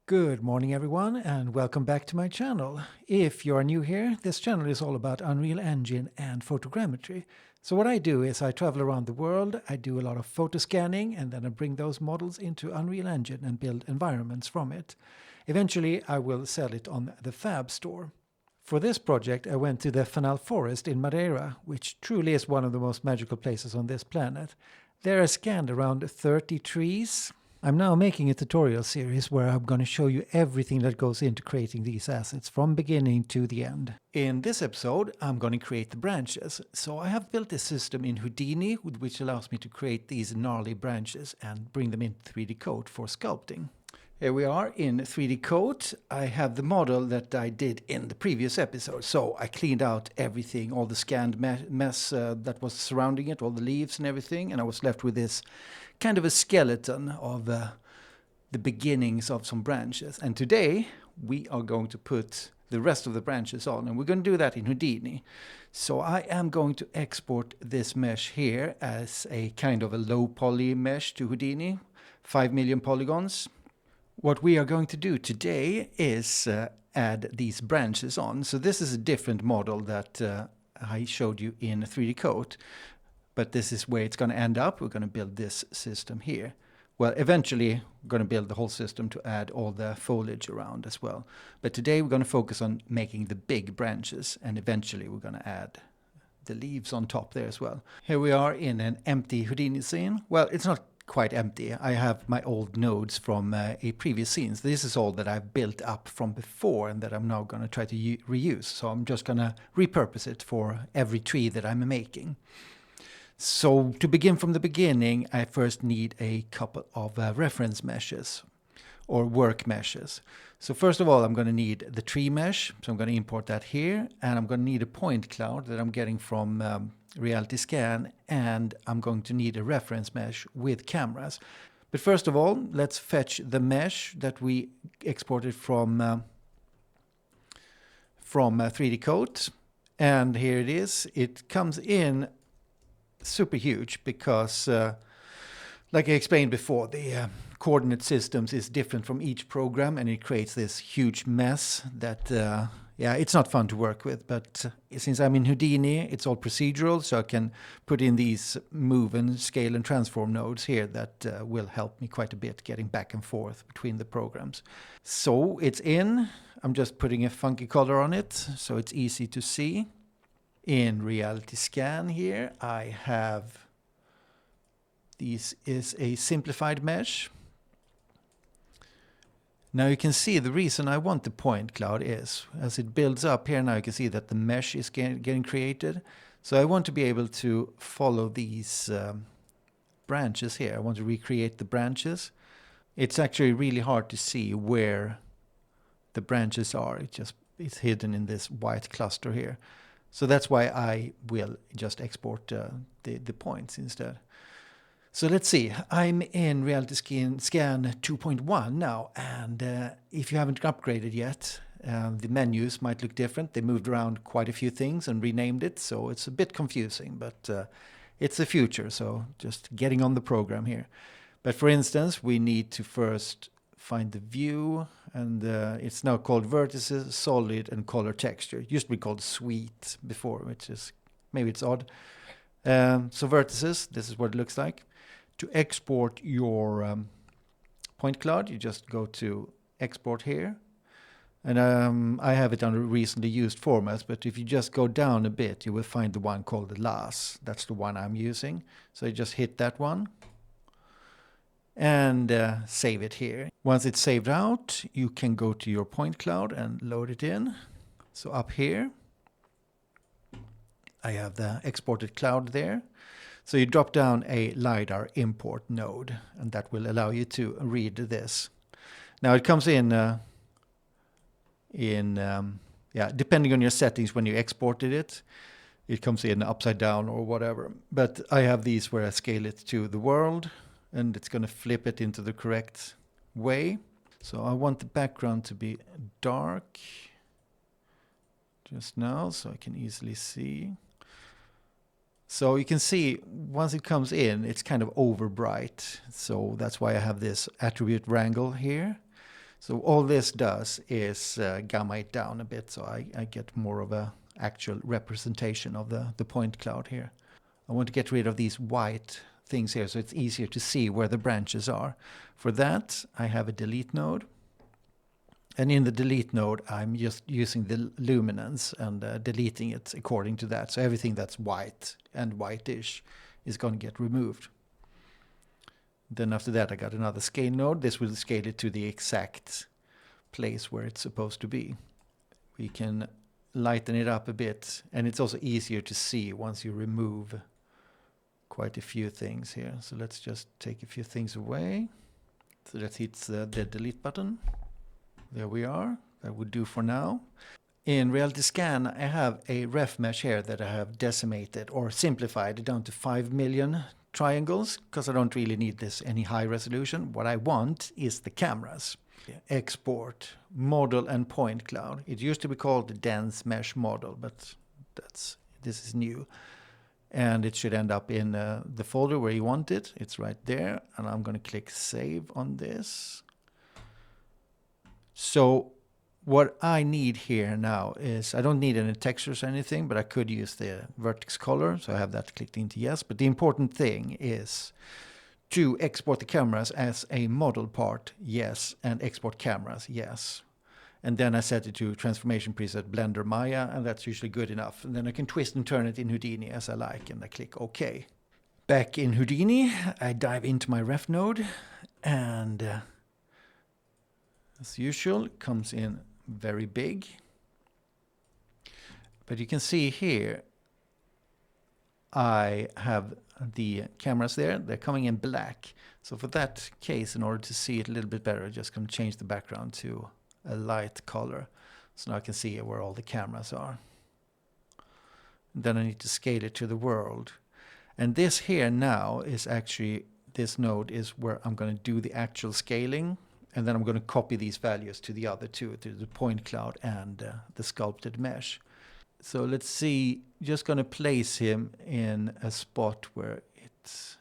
Good morning everyone and welcome back to my channel. If you are new here, this channel is all about Unreal Engine and photogrammetry. So what I do is I travel around the world, I do a lot of photo scanning, and then I bring those models into Unreal Engine and build environments from it. Eventually I will sell it on the Fab store. For this project I went to the Fanal Forest in Madeira, which truly is one of the most magical places on this planet. There I scanned around 30 trees. I'm now making a tutorial series where I'm going to show you everything that goes into creating these assets from beginning to the end. In this episode, I'm going to create the branches. So I have built a system in Houdini which allows me to create these gnarly branches and bring them into 3D code for sculpting. Here we are in 3D code. I have the model that I did in the previous episode. So I cleaned out everything, all the scanned mess that was surrounding it, all the leaves and everything. And I was left with this kind of a skeleton of the beginnings of some branches. And today we are going to put the rest of the branches on. And we're going to do that in Houdini. So I am going to export this mesh here as a kind of a low poly mesh to Houdini. 5 million polygons. What we are going to do today is add these branches on. So this is a different model that I showed you in 3D code, but this is where it's going to end up. We're going to build this system here. Well, eventually we're going to build the whole system to add all the foliage around as well. But today we're going to focus on making the big branches, and eventually we're going to add the leaves on top there as well. Here we are in an empty Houdini scene. Well, it's not quite empty. I have my old nodes from a previous scenes. This is all that I've built up from before and that I'm now going to try to reuse. So I'm just going to repurpose it for every tree that I'm making. So to begin from the beginning, I first need a couple of reference meshes or work meshes. So first of all, I'm going to need the tree mesh. So I'm going to import that here, and I'm going to need a point cloud that I'm getting from RealityScan, and I'm going to need a reference mesh with cameras. But first of all, let's fetch the mesh that we exported from 3D code. And here it is. It comes in super huge because like I explained before, the coordinate systems is different from each program, and it creates this huge mess that yeah, it's not fun to work with. But since I'm in Houdini, it's all procedural, so I can put in these move and scale and transform nodes here that will help me quite a bit getting back and forth between the programs. So it's in. I'm just putting a funky color on it so it's easy to see. In RealityScan here, I have, this is a simplified mesh. Now you can see the reason I want the point cloud is, as it builds up here now you can see that the mesh is getting created. So I want to be able to follow these branches here. I want to recreate the branches. It's actually really hard to see where the branches are. It's hidden in this white cluster here. So that's why I will just export the points instead. So let's see, I'm in RealityScan 2.1 now, and if you haven't upgraded yet, the menus might look different. They moved around quite a few things and renamed it, so it's a bit confusing, but it's the future, so just getting on the program here. But for instance, we need to first find the view, and it's now called vertices, solid, and color texture. It used to be called suite before, which is, maybe it's odd. So vertices, this is what it looks like. To export your point cloud, you just go to export here. And I have it under recently used formats, but if you just go down a bit, you will find the one called the LAS. That's the one I'm using. So you just hit that one and save it here. Once it's saved out, you can go to your point cloud and load it in. So up here, I have the exported cloud there. So you drop down a LiDAR import node, and that will allow you to read this. Now it comes in yeah, depending on your settings when you exported it, it comes in upside down or whatever. But I have these where I scale it to the world, and it's going to flip it into the correct way. So I want the background to be dark just now so I can easily see. So you can see once it comes in, it's kind of over bright. So that's why I have this attribute Wrangle here. So all this does is gamma it down a bit, so I get more of a actual representation of the point cloud here. I want to get rid of these white things here so it's easier to see where the branches are. For that, I have a delete node. And in the delete node, I'm just using the luminance and deleting it according to that. So everything that's white and whitish is going to get removed. Then after that, I got another scale node. This will scale it to the exact place where it's supposed to be. We can lighten it up a bit, and it's also easier to see once you remove quite a few things here. So let's just take a few things away. So that hits the delete button. There we are. That would do for now. In RealityScan, I have a ref mesh here that I have decimated or simplified down to 5 million triangles, because I don't really need this any high resolution. What I want is the cameras. Export, model and point cloud. It used to be called the dense mesh model, but this is new. And it should end up in the folder where you want it. It's right there. And I'm going to click save on this. So what I need here now is, I don't need any textures or anything, but I could use the vertex color. So I have that clicked into yes. But the important thing is to export the cameras as a model part, yes, and export cameras, yes. And then I set it to transformation preset Blender Maya, and that's usually good enough. And then I can twist and turn it in Houdini as I like, and I click OK. Back in Houdini, I dive into my ref node, and as usual, it comes in very big. But you can see here, I have the cameras there. They're coming in black. So for that case, in order to see it a little bit better, I'm just going to change the background to a light color. So now I can see where all the cameras are. And then I need to scale it to the world. And this here now is actually, this node is where I'm going to do the actual scaling. And then I'm going to copy these values to the other two, to the point cloud and the sculpted mesh. So let's see, just going to place him in a spot where it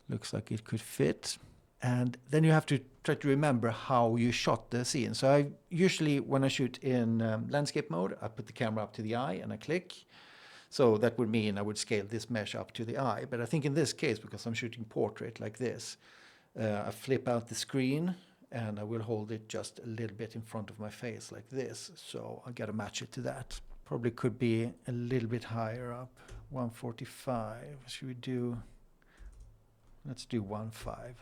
looks like it could fit. And then you have to try to remember how you shot the scene. So I usually, when I shoot in landscape mode, I put the camera up to the eye and I click. So that would mean I would scale this mesh up to the eye. But I think in this case, because I'm shooting portrait like this, I flip out the screen and I will hold it just a little bit in front of my face like this. So I got to match it to that. Probably could be a little bit higher up. 145. Should we do? Let's do 1.5.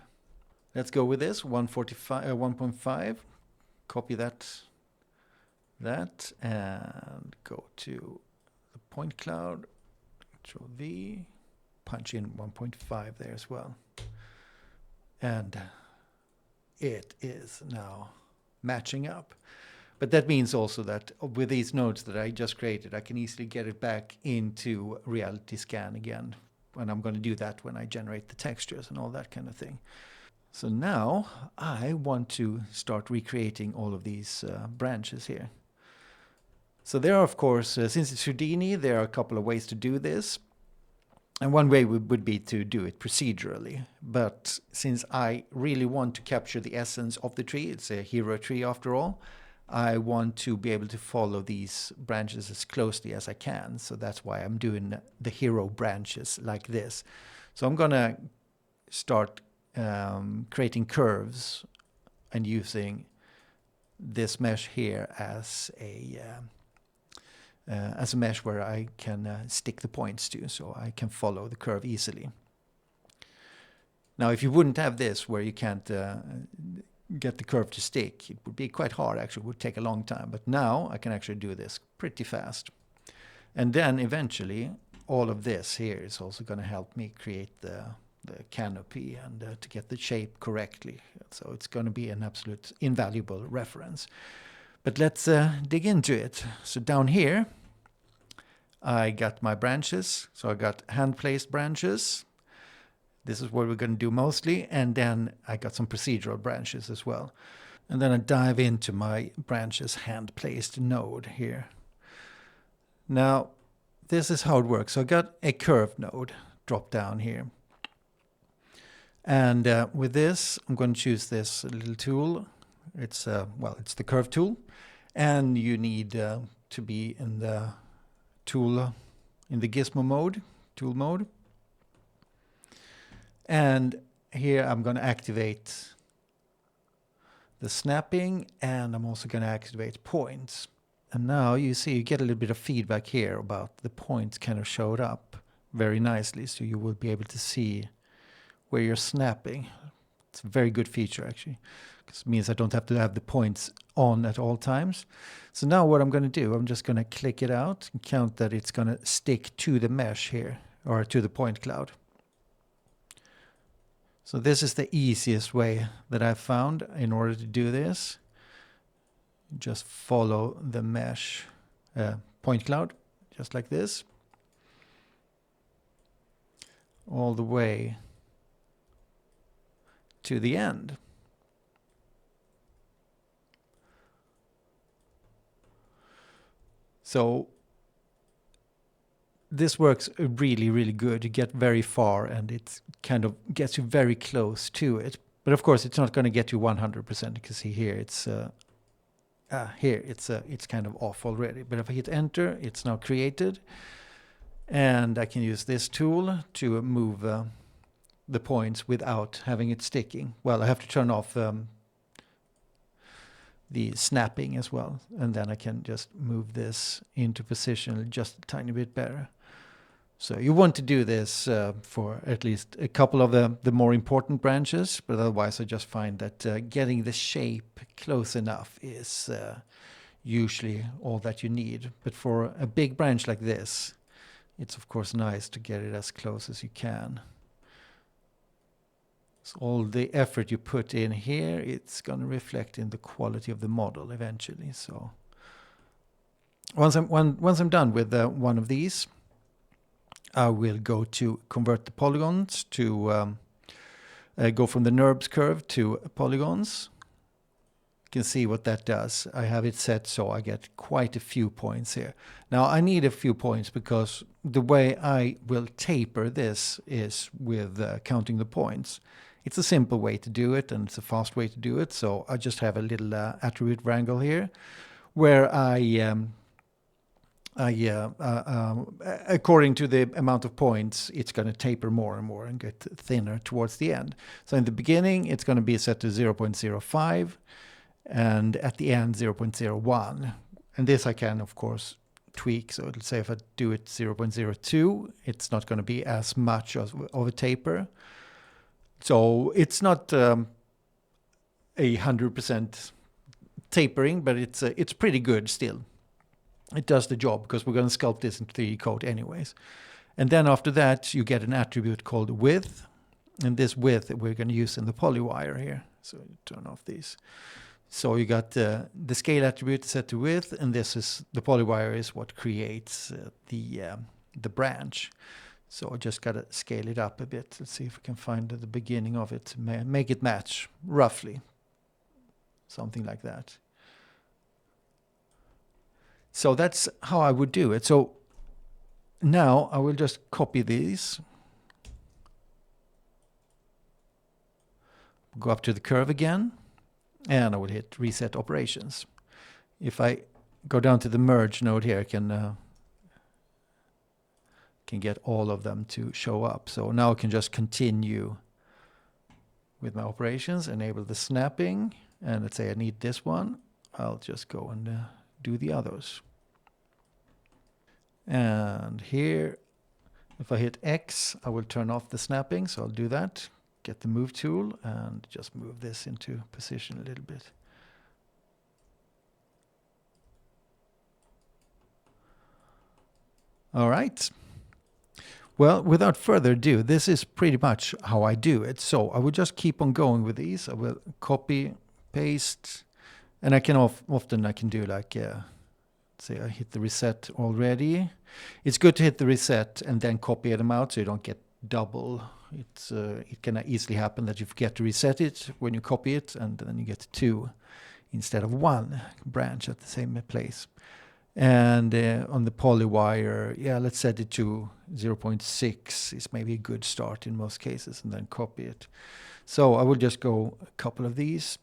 Let's go with this 1.5. Copy that, and go to the point cloud. Control V. Punch in 1.5 there as well. And it is now matching up. But that means also that with these nodes that I just created, I can easily get it back into RealityScan again. And I'm going to do that when I generate the textures and all that kind of thing. So now I want to start recreating all of these branches here. So there are, of course, since it's Houdini, there are a couple of ways to do this. And one way would be to do it procedurally. But since I really want to capture the essence of the tree, it's a hero tree after all, I want to be able to follow these branches as closely as I can. So that's why I'm doing the hero branches like this. So I'm going to start creating curves and using this mesh here as a mesh where I can stick the points to, so I can follow the curve easily. Now, if you wouldn't have this, where you can't get the curve to stick, it would be quite hard, actually. It would take a long time. But now I can actually do this pretty fast. And then eventually, all of this here is also going to help me create the canopy and to get the shape correctly. So it's going to be an absolute invaluable reference. But let's dig into it. So down here, I got my branches. So I got hand-placed branches. This is what we're going to do mostly. And then I got some procedural branches as well. And then I dive into my branches hand-placed node here. Now, this is how it works. So I got a curve node drop down here. And with this, I'm going to choose this little tool It's well, it's the curve tool, and you need to be in the tool in the gizmo mode, tool mode. And here I'm going to activate the snapping, and I'm also going to activate points. And now you see you get a little bit of feedback here about the points kind of showed up very nicely, so you will be able to see where you're snapping. It's a very good feature actually, because it means I don't have to have the points on at all times. So now what I'm going to do, I'm just going to click it out and count that it's going to stick to the mesh here, or to the point cloud. So this is the easiest way that I've found in order to do this. Just follow the mesh point cloud, just like this, all the way to the end. So this works really, really good. You get very far, and it kind of gets you very close to it. But of course, it's not going to get you 100%. You can see here it's it's kind of off already. But if I hit enter, it's now created, and I can use this tool to move the points without having it sticking. Well, I have to turn off the snapping as well, and then I can just move this into position just a tiny bit better. So you want to do this for at least a couple of the more important branches, but otherwise I just find that getting the shape close enough is usually all that you need. But for a big branch like this, it's of course nice to get it as close as you can. So all the effort you put in here, it's going to reflect in the quality of the model eventually. So once I'm done with one of these, I will go to convert the polygons to go from the NURBS curve to polygons. You can see what that does. I have it set so I get quite a few points here. Now I need a few points because the way I will taper this is with counting the points. It's a simple way to do it, and it's a fast way to do it. So I just have a little attribute Wrangle here, where according to the amount of points, it's going to taper more and more and get thinner towards the end. So in the beginning, it's going to be set to 0.05, and at the end 0.01. And this I can, of course, tweak. So let's say if I do it 0.02, it's not going to be as much of a taper. So it's not 100% tapering, but it's pretty good still. It does the job because we're going to sculpt this in 3D code anyways. And then after that, you get an attribute called width. And this width we're going to use in the polywire here. So you turn off these. So you got the scale attribute set to width, and this is the polywire is what creates the branch. So I just got to scale it up a bit. Let's see if we can find the beginning of it. Make it match, roughly. Something like that. So that's how I would do it. So now I will just copy these. Go up to the curve again. And I will hit reset operations. If I go down to the merge node here, I can get all of them to show up. So now I can just continue with my operations, enable the snapping, and let's say I need this one. I'll just go and do the others. And here, if I hit X, I will turn off the snapping, so I'll do that. Get the move tool and just move this into position a little bit. All right. Well, without further ado, this is pretty much how I do it. So I will just keep on going with these. I will copy, paste, and I can often I can do like, say I hit the reset already. It's good to hit the reset and then copy them out so you don't get double. It can easily happen that you forget to reset it when you copy it, and then you get two instead of one branch at the same place. And on the polywire, yeah, let's set it to 0.6 is maybe a good start in most cases, and then copy it. So I will just go a couple of these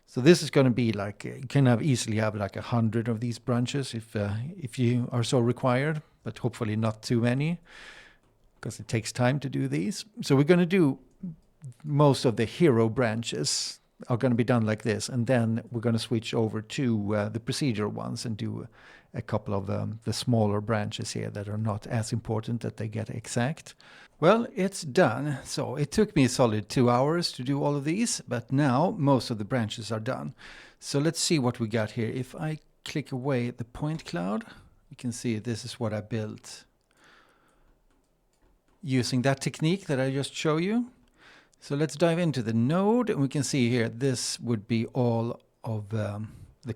So this is going to be like, you can easily have like 100 of these branches if you are so required, but hopefully not too many, because it takes time to do these. So we're going to do most of the hero branches are going to be done like this, and then we're going to switch over to the procedural ones and do a couple of the smaller branches here that are not as important that they get exact. Well, it's done. So it took me a solid 2 hours to do all of these, but now most of the branches are done. So let's see what we got here. If I click away the point cloud, you can see this is what I built using that technique that I just showed you. So let's dive into the node, and we can see here this would be all of the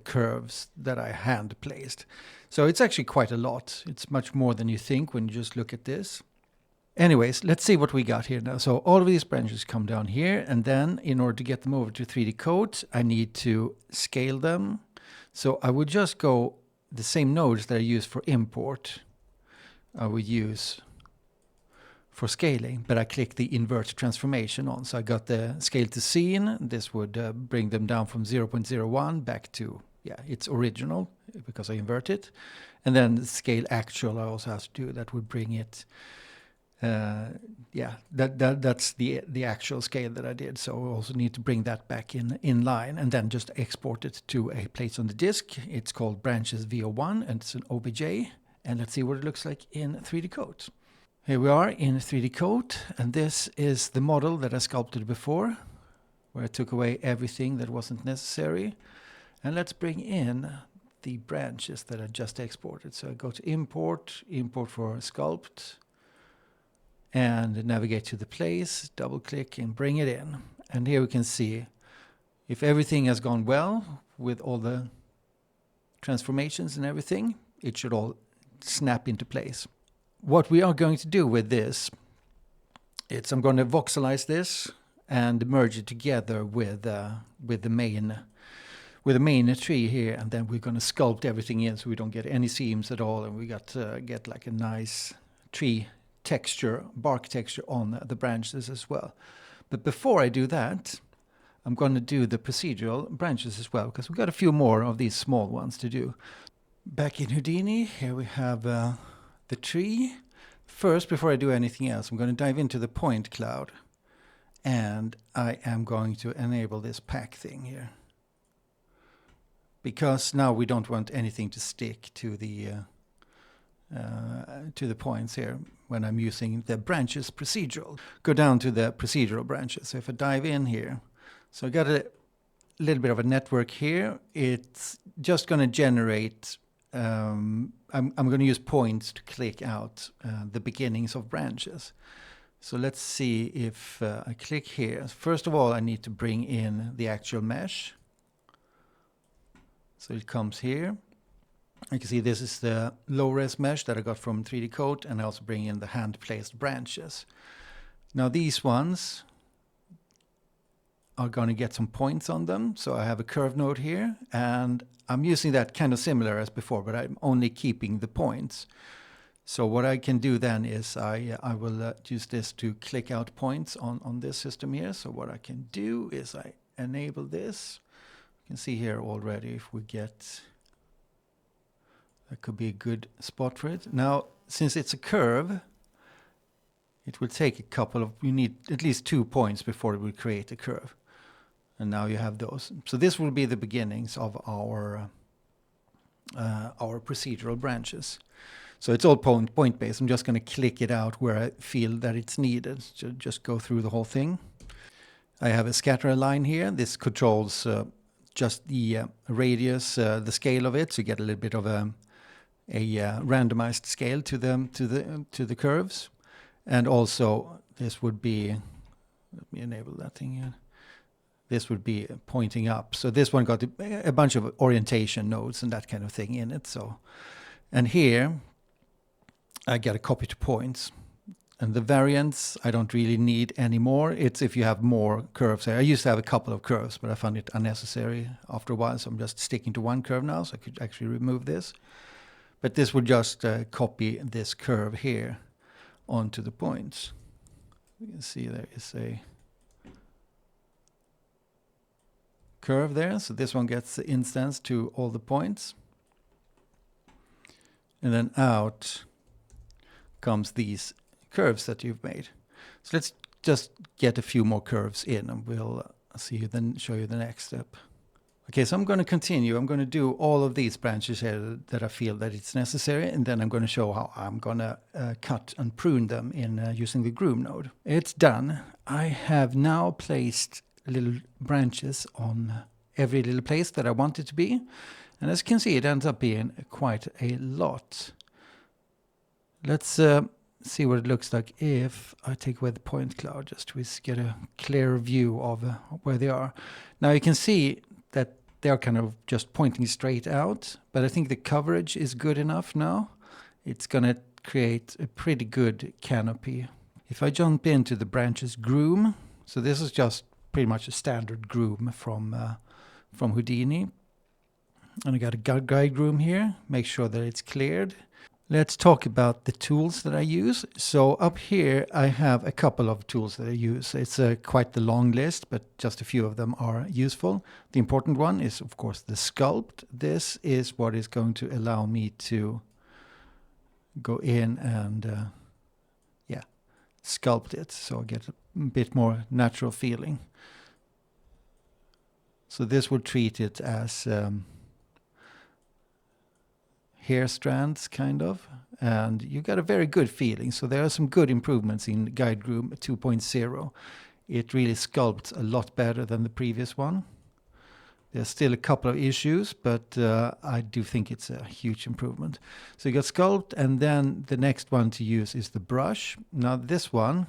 curves that I hand placed. So it's actually quite a lot. It's much more than you think when you just look at this. Anyways, let's see what we got here now. So all of these branches come down here, and then in order to get them over to 3D Code, I need to scale them. So I would just go the same nodes that I use for import, I would use for scaling, but I click the invert transformation on. So I got the scale to scene. This would bring them down from 0.01 back to, its original, because I invert it. And then scale actual I also have to do. That would bring it, that's the actual scale that I did. So I also need to bring that back in line, and then just export it to a place on the disk. It's called branches VO1, and it's an OBJ. And let's see what it looks like in 3D Code. Here we are in 3D Code, and this is the model that I sculpted before, where I took away everything that wasn't necessary. And let's bring in the branches that I just exported. So I go to import, import for Sculpt, and navigate to the place, double click and bring it in. And here we can see if everything has gone well with all the transformations and everything, it should all snap into place. What we are going to do with this, I'm going to voxelize this and merge it together with the main tree here, and then we're going to sculpt everything in so we don't get any seams at all, and we get like a nice tree texture, bark texture on the branches as well. But before I do that, I'm going to do the procedural branches as well, because we've got a few more of these small ones to do. Back in Houdini, here we have the tree. First, before I do anything else, I'm going to dive into the point cloud, and I am going to enable this pack thing here, because now we don't want anything to stick to the points here when I'm using the branches procedural. Go down to the procedural branches. So if I dive in here, so I got a little bit of a network here. It's just going to generate, I'm going to use points to click out the beginnings of branches. So let's see if I click here. First of all, I need to bring in the actual mesh. So it comes here. You can see this is the low-res mesh that I got from 3D Code, and I also bring in the hand-placed branches. Now these ones are going to get some points on them. So I have a curve node here, and I'm using that kind of similar as before, but I'm only keeping the points. So what I can do then is I will use this to click out points on this system here. So what I can do is I enable this. You can see here already if we get... That could be a good spot for it. Now, since it's a curve, it will take a couple of... You need at least 2 points before it will create a curve. And now you have those. So this will be the beginnings of our procedural branches. So it's all point-based. I'm just going to click it out where I feel that it's needed. So just go through the whole thing. I have a scatter line here. This controls just the radius, the scale of it. So you get a little bit of a randomized scale to the curves. And also this would be, let me enable that thing here. This would be pointing up. So this one got a bunch of orientation nodes and that kind of thing in it. So, and here I get a copy to points. And the variants I don't really need anymore. It's if you have more curves here. I used to have a couple of curves, but I found it unnecessary after a while. So I'm just sticking to one curve now. So I could actually remove this. But this would just copy this curve here onto the points. You can see there is a curve there. So this one gets the instance to all the points. And then out comes these curves that you've made. So let's just get a few more curves in and we'll see you then show you the next step. Okay, so I'm going to continue. I'm going to do all of these branches here that I feel that it's necessary, and then I'm going to show how I'm going to cut and prune them in using the Groom node. It's done. I have now placed little branches on every little place that I want it to be. And as you can see, it ends up being quite a lot. Let's see what it looks like if I take away the point cloud, just to get a clearer view of where they are. Now you can see that they're kind of just pointing straight out, but I think the coverage is good enough now. It's going to create a pretty good canopy. If I jump into the branches Groom, so this is just pretty much a standard Groom from Houdini. And I got a guide Groom here, make sure that it's cleared. Let's talk about the tools that I use. So up here I have a couple of tools that I use. It's quite the long list, but just a few of them are useful. The important one is of course the Sculpt. This is what is going to allow me to go in and sculpt it, so I get a bit more natural feeling. So this will treat it as hair strands kind of, and you got a very good feeling. So there are some good improvements in Guide Groom 2.0. It really sculpts a lot better than the previous one. There's still a couple of issues, but I do think it's a huge improvement. So you got Sculpt, and then the next one to use is the brush. Now this one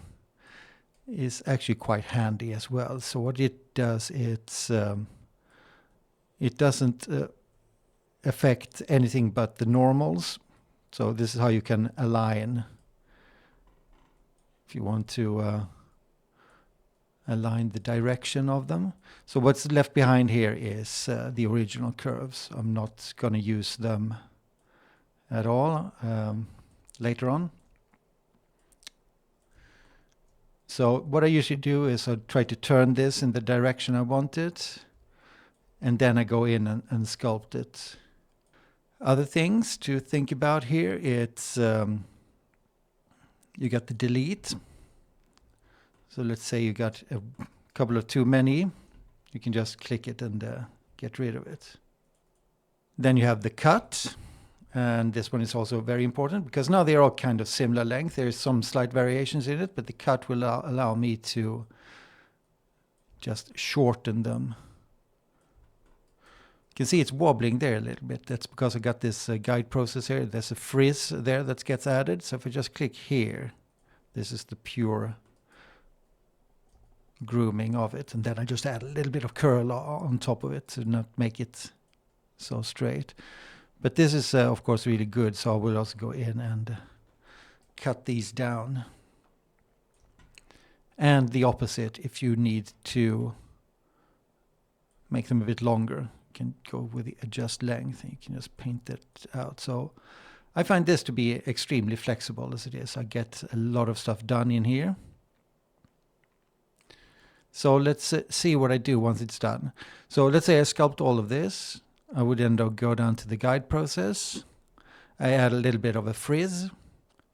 is actually quite handy as well. So what it does, it doesn't affect anything but the normals. So this is how you can align if you want to align the direction of them. So what's left behind here is the original curves. I'm not going to use them at all later on. So what I usually do is I try to turn this in the direction I want it, and then I go in and sculpt it. Other things to think about here, it's you got the delete. So let's say you got a couple of too many, you can just click it and get rid of it. Then you have the cut, and this one is also very important because now they're all kind of similar length. There's some slight variations in it, but the cut will allow me to just shorten them. You can see it's wobbling there a little bit. That's because I got this guide process here. There's a frizz there that gets added. So if I just click here, this is the pure grooming of it. And then I just add a little bit of curl on top of it to not make it so straight. But this is, of course, really good. So I will also go in and cut these down. And the opposite, if you need to make them a bit longer, can go with the adjust length and you can just paint that out. So I find this to be extremely flexible as it is. I get a lot of stuff done in here. So let's see what I do once it's done. So let's say I sculpt all of this. I would then go down to the guide process. I add a little bit of a frizz.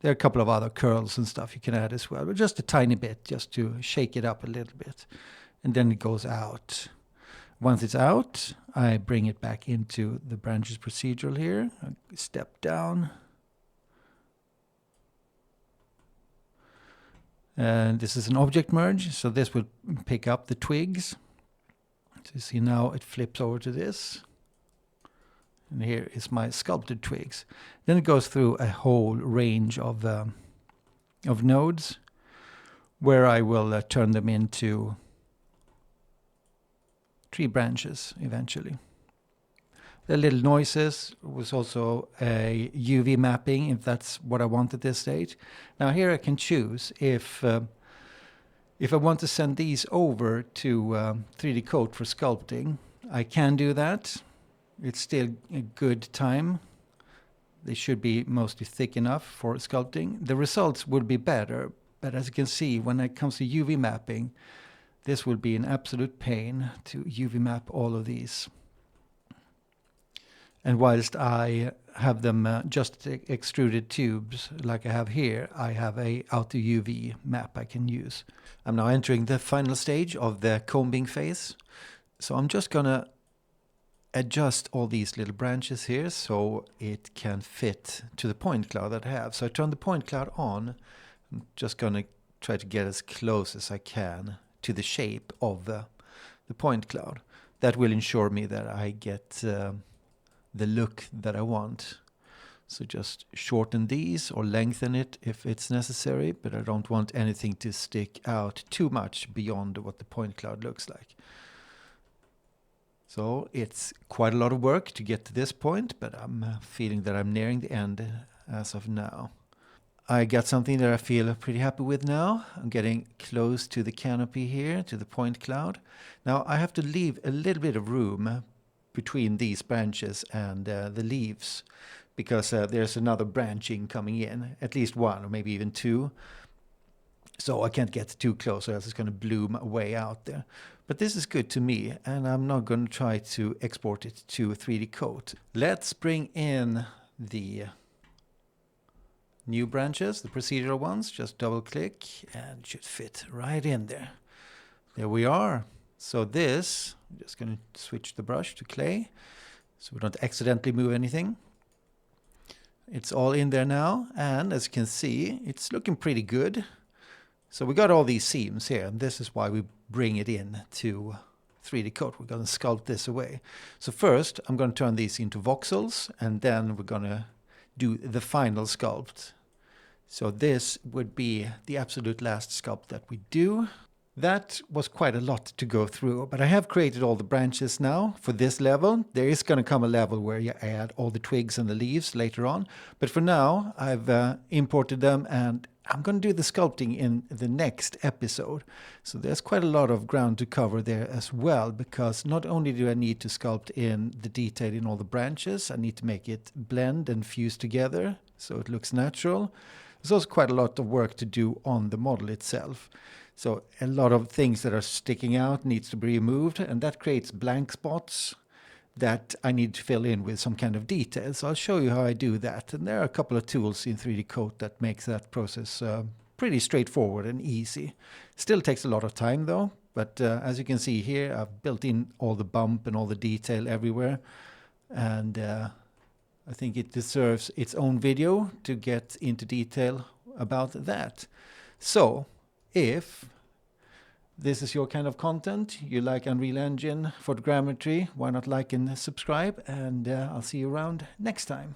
There are a couple of other curls and stuff you can add as well, but just a tiny bit, just to shake it up a little bit. And then it goes out. Once it's out, I bring it back into the branches procedural here. I step down. And this is an object merge, so this will pick up the twigs. So you see now it flips over to this. And here is my sculpted twigs. Then it goes through a whole range of nodes where I will turn them into tree branches eventually. The little noises was also a UV mapping, if that's what I want at this stage. Now here I can choose if I want to send these over to 3D Coat for sculpting. I can do that. It's still a good time. They should be mostly thick enough for sculpting. The results would be better, but as you can see, when it comes to UV mapping, This will be an absolute pain to UV map all of these. And whilst I have them just extruded tubes like I have here, I have a auto UV map I can use. I'm now entering the final stage of the combing phase. So I'm just gonna adjust all these little branches here so it can fit to the point cloud that I have. So I turn the point cloud on. I'm just gonna try to get as close as I can to the shape of the point cloud. That will ensure me that I get the look that I want. So just shorten these or lengthen it if it's necessary, but I don't want anything to stick out too much beyond what the point cloud looks like. So it's quite a lot of work to get to this point, but I'm feeling that I'm nearing the end as of now. I got something that I feel pretty happy with now. I'm getting close to the canopy here, to the point cloud. Now I have to leave a little bit of room between these branches and the leaves, because there's another branching coming in, at least one or maybe even two. So I can't get too close or else it's going to bloom way out there. But this is good to me, and I'm not going to try to export it to a 3D coat. Let's bring in the new branches, the procedural ones. Just double click and it should fit right in there. There we are. So this, I'm just going to switch the brush to clay so we don't accidentally move anything. It's all in there now, and as you can see, it's looking pretty good. So we got all these seams here, and this is why we bring it in to 3D coat. We're going to sculpt this away. So first, I'm going to turn these into voxels, and then we're going to do the final sculpt. So this would be the absolute last sculpt that we do. That was quite a lot to go through, but I have created all the branches now for this level. There is going to come a level where you add all the twigs and the leaves later on. But for now, I've imported them, and I'm going to do the sculpting in the next episode. So there's quite a lot of ground to cover there as well, because not only do I need to sculpt in the detail in all the branches, I need to make it blend and fuse together so it looks natural. There's also quite a lot of work to do on the model itself. So a lot of things that are sticking out needs to be removed, and that creates blank spots that I need to fill in with some kind of detail. So I'll show you how I do that. And there are a couple of tools in 3D Coat that makes that process pretty straightforward and easy. Still takes a lot of time though, but as you can see here, I've built in all the bump and all the detail everywhere. And I think it deserves its own video to get into detail about that. So if this is your kind of content, you like Unreal Engine, photogrammetry, why not like and subscribe, and I'll see you around next time.